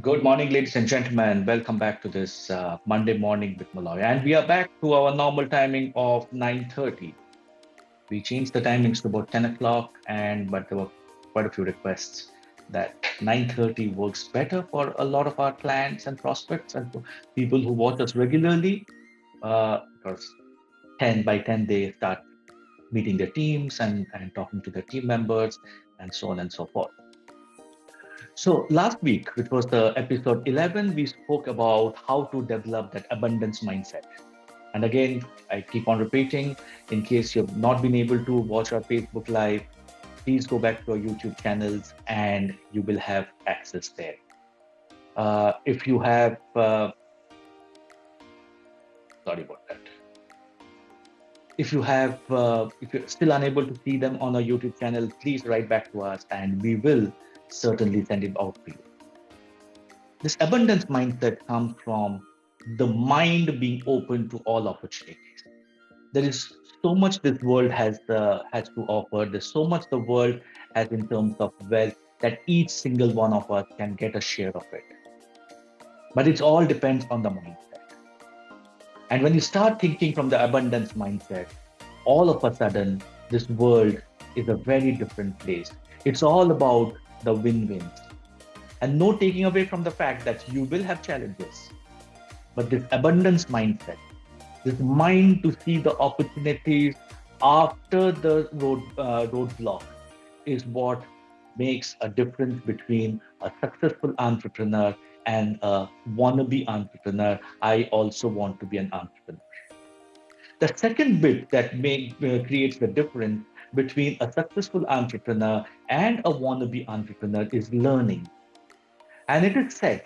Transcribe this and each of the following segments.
Good morning, ladies and gentlemen. Welcome back to this Monday morning with Moloy. And we are back to our normal timing of 9:30. We changed the timings to about 10 o'clock, but there were quite a few requests that 9:30 works better for a lot of our clients and prospects and for people who watch us regularly, because 10 by 10 they start meeting their teams and talking to their team members and so on and so forth. So last week, which was the episode 11, we spoke about how to develop that abundance mindset. And again, I keep on repeating, in case you've not been able to watch our Facebook Live, please go back to our YouTube channels and you will have access there. If you have, sorry about that. If you're still unable to see them on our YouTube channel, please write back to us and we will certainly send it out to you. This abundance mindset comes from the mind being open to all opportunities. There is so much this world has to offer. There's so much the world has in terms of wealth that each single one of us can get a share of it. But it all depends on the mindset. And when you start thinking from the abundance mindset, all of a sudden, this world is a very different place. It's all about the win-wins. And no taking away from the fact that you will have challenges. But this abundance mindset, this mind to see the opportunities after the roadblock is what makes a difference between a successful entrepreneur and a wannabe entrepreneur. I also want to be an entrepreneur. The second bit that creates the difference between a successful entrepreneur and a wannabe entrepreneur is learning. And it is said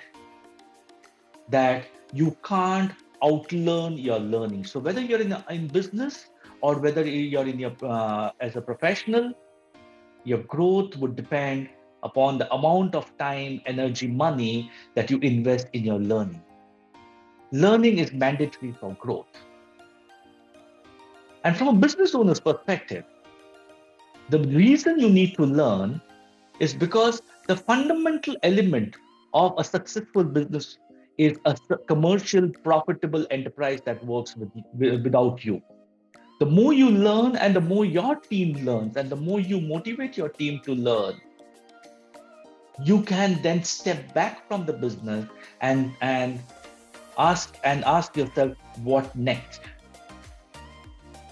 that you can't outlearn your learning. So whether you're in business or whether you're in your as a professional, your growth would depend upon the amount of time, energy, money that you invest in your learning. Learning is mandatory for growth. And from a business owner's perspective, the reason you need to learn is because the fundamental element of a successful business is a commercial, profitable enterprise that works without you. The more you learn and the more your team learns and the more you motivate your team to learn, you can then step back from the business and ask yourself what next.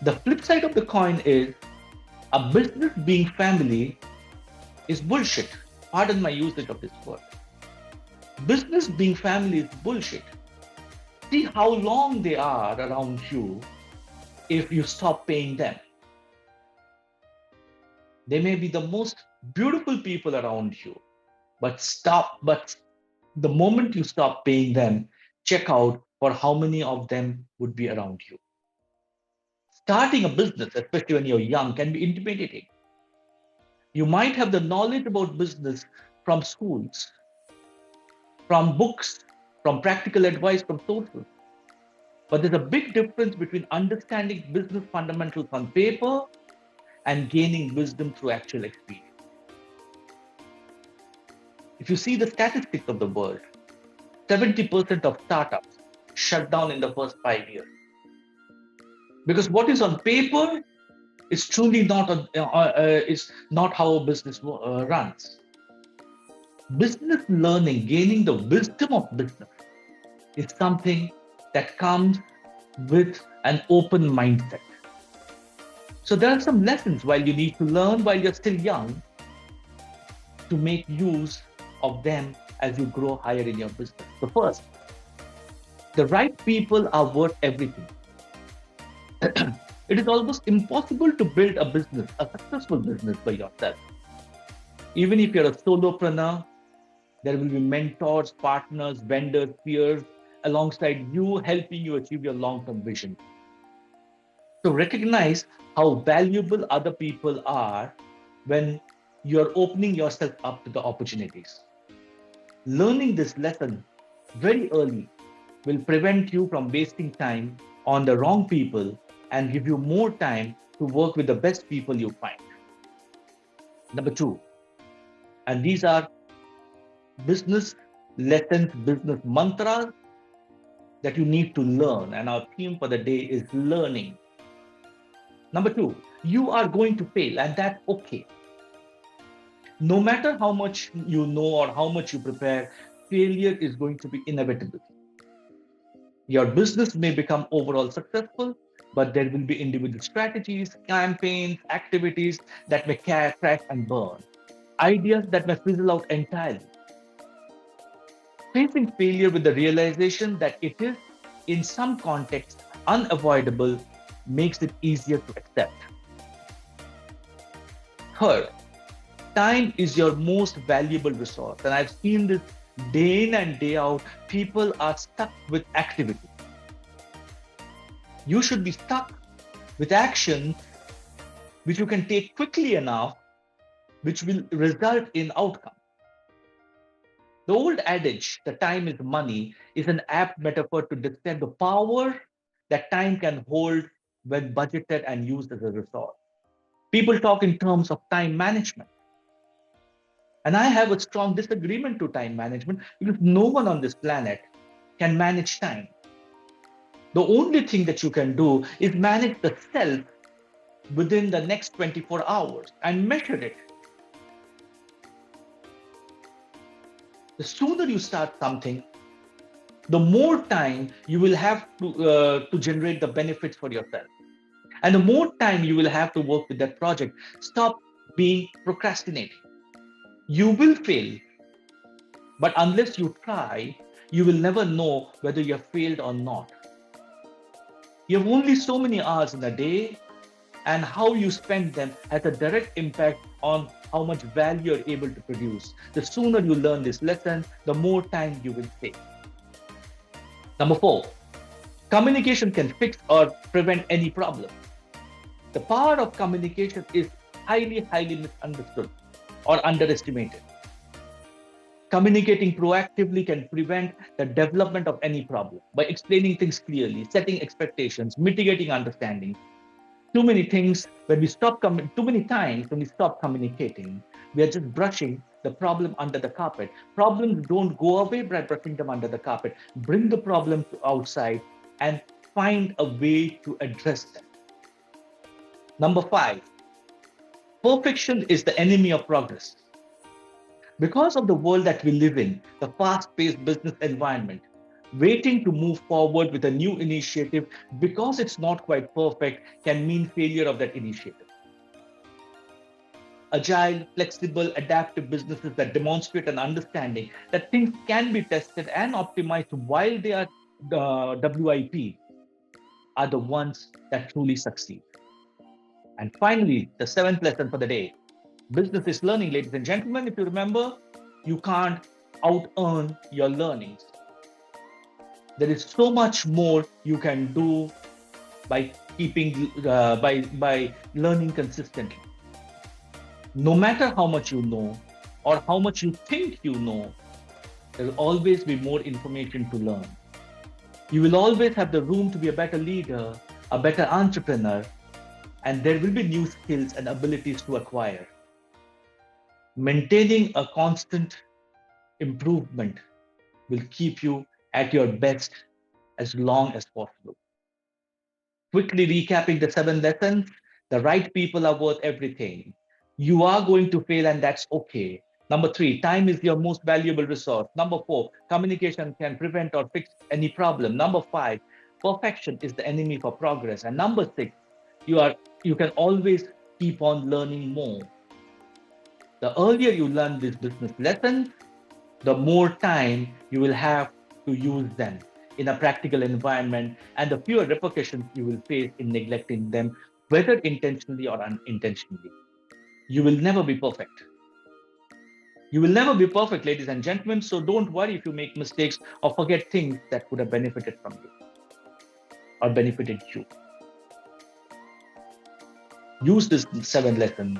The flip side of the coin is a business being family is bullshit. Pardon my usage of this word. Business being family is bullshit. See how long they are around you if you stop paying them. They may be the most beautiful people around you, but the moment you stop paying them, check out for how many of them would be around you. Starting a business, especially when you're young, can be intimidating. You might have the knowledge about business from schools, from books, from practical advice from sources. But there's a big difference between understanding business fundamentals on paper and gaining wisdom through actual experience. If you see the statistics of the world, 70% of startups shut down in the first 5 years. Because what is on paper is truly is not how a business runs. Business learning, gaining the wisdom of business, is something that comes with an open mindset. So there are some lessons while you need to learn while you're still young to make use of them as you grow higher in your business. The first, the right people are worth everything. It is almost impossible to build a business, a successful business by yourself. Even if you're a solopreneur, there will be mentors, partners, vendors, peers alongside you, helping you achieve your long-term vision. So recognize how valuable other people are when you're opening yourself up to the opportunities. Learning this lesson very early will prevent you from wasting time on the wrong people and give you more time to work with the best people you find. Number two, and these are business lessons, business mantras that you need to learn. And our theme for the day is learning. Number two, you are going to fail, and that's okay. No matter how much you know or how much you prepare, failure is going to be inevitable. Your business may become overall successful, but there will be individual strategies, campaigns, activities that may crash and burn, ideas that may fizzle out entirely. Facing failure with the realization that it is, in some contexts, unavoidable makes it easier to accept. Third, time is your most valuable resource. And I've seen this day in and day out. People are stuck with activity. You should be stuck with action which you can take quickly enough, which will result in outcome. The old adage, the time is money, is an apt metaphor to describe the power that time can hold when budgeted and used as a resource. People talk in terms of time management. And I have a strong disagreement to time management because no one on this planet can manage time. The only thing that you can do is manage the self within the next 24 hours and measure it. The sooner you start something, the more time you will have to generate the benefits for yourself. And the more time you will have to work with that project. Stop being procrastinating. You will fail, but unless you try, you will never know whether you have failed or not. You have only so many hours in a day, and how you spend them has a direct impact on how much value you're able to produce. The sooner you learn this lesson, the more time you will save. Number four, communication can fix or prevent any problem. The power of communication is highly, highly misunderstood or underestimated. Communicating proactively can prevent the development of any problem by explaining things clearly, setting expectations, mitigating understanding. Too many things, too many times when we stop communicating, we are just brushing the problem under the carpet. Problems don't go away by brushing them under the carpet. Bring the problem to outside and find a way to address them. Number five, perfection is the enemy of progress. Because of the world that we live in, the fast-paced business environment, waiting to move forward with a new initiative because it's not quite perfect can mean failure of that initiative. Agile, flexible, adaptive businesses that demonstrate an understanding that things can be tested and optimized while they are WIP are the ones that truly succeed. And finally, the seventh lesson for the day. Business is learning, ladies and gentlemen. If you remember, you can't out-earn your learnings. There is so much more you can do by by learning consistently. No matter how much you know or how much you think you know, there will always be more information to learn. You will always have the room to be a better leader, a better entrepreneur, and there will be new skills and abilities to acquire. Maintaining a constant improvement will keep you at your best as long as possible. Quickly recapping the 7 lessons, the right people are worth everything. You are going to fail, and that's okay. Number 3, time is your most valuable resource. Number 4, communication can prevent or fix any problem. Number 5, perfection is the enemy for progress. And number 6, you can always keep on learning more. The earlier you learn these business lessons, the more time you will have to use them in a practical environment, and the fewer repercussions you will face in neglecting them, whether intentionally or unintentionally. You will never be perfect. You will never be perfect, ladies and gentlemen, so don't worry if you make mistakes or forget things that could have benefited from you or benefited you. Use this 7 lessons.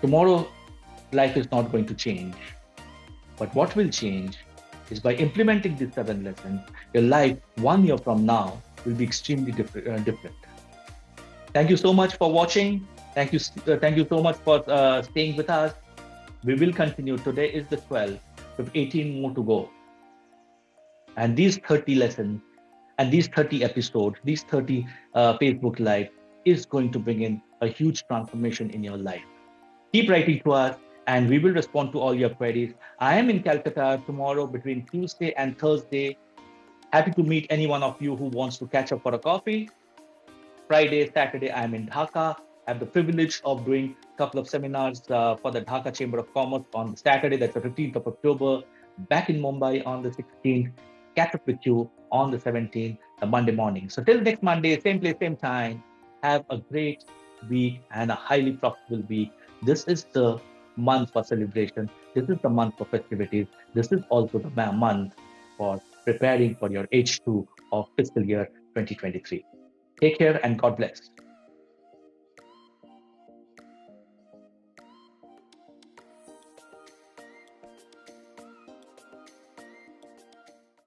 Tomorrow, life is not going to change. But what will change is by implementing these 7 lessons, your life 1 year from now will be extremely different. Thank you so much for watching. Thank you so much for staying with us. We will continue. Today is the 12th. with 18 more to go. And these 30 lessons and these 30 episodes, these 30 Facebook Live is going to bring in a huge transformation in your life. Keep writing to us and we will respond to all your queries. I am in Calcutta tomorrow between Tuesday and Thursday. Happy to meet any one of you who wants to catch up for a coffee. Friday, Saturday, I'm in Dhaka. I have the privilege of doing a couple of seminars for the Dhaka Chamber of Commerce on Saturday, that's the 15th of October. Back in Mumbai on the 16th. Catch up with you on the 17th, the Monday morning. So till next Monday, same place, same time. Have a great week and a highly profitable week. This is the month for celebration. This is the month for festivities. This is also the month for preparing for your H2 of fiscal year 2023. Take care and God bless.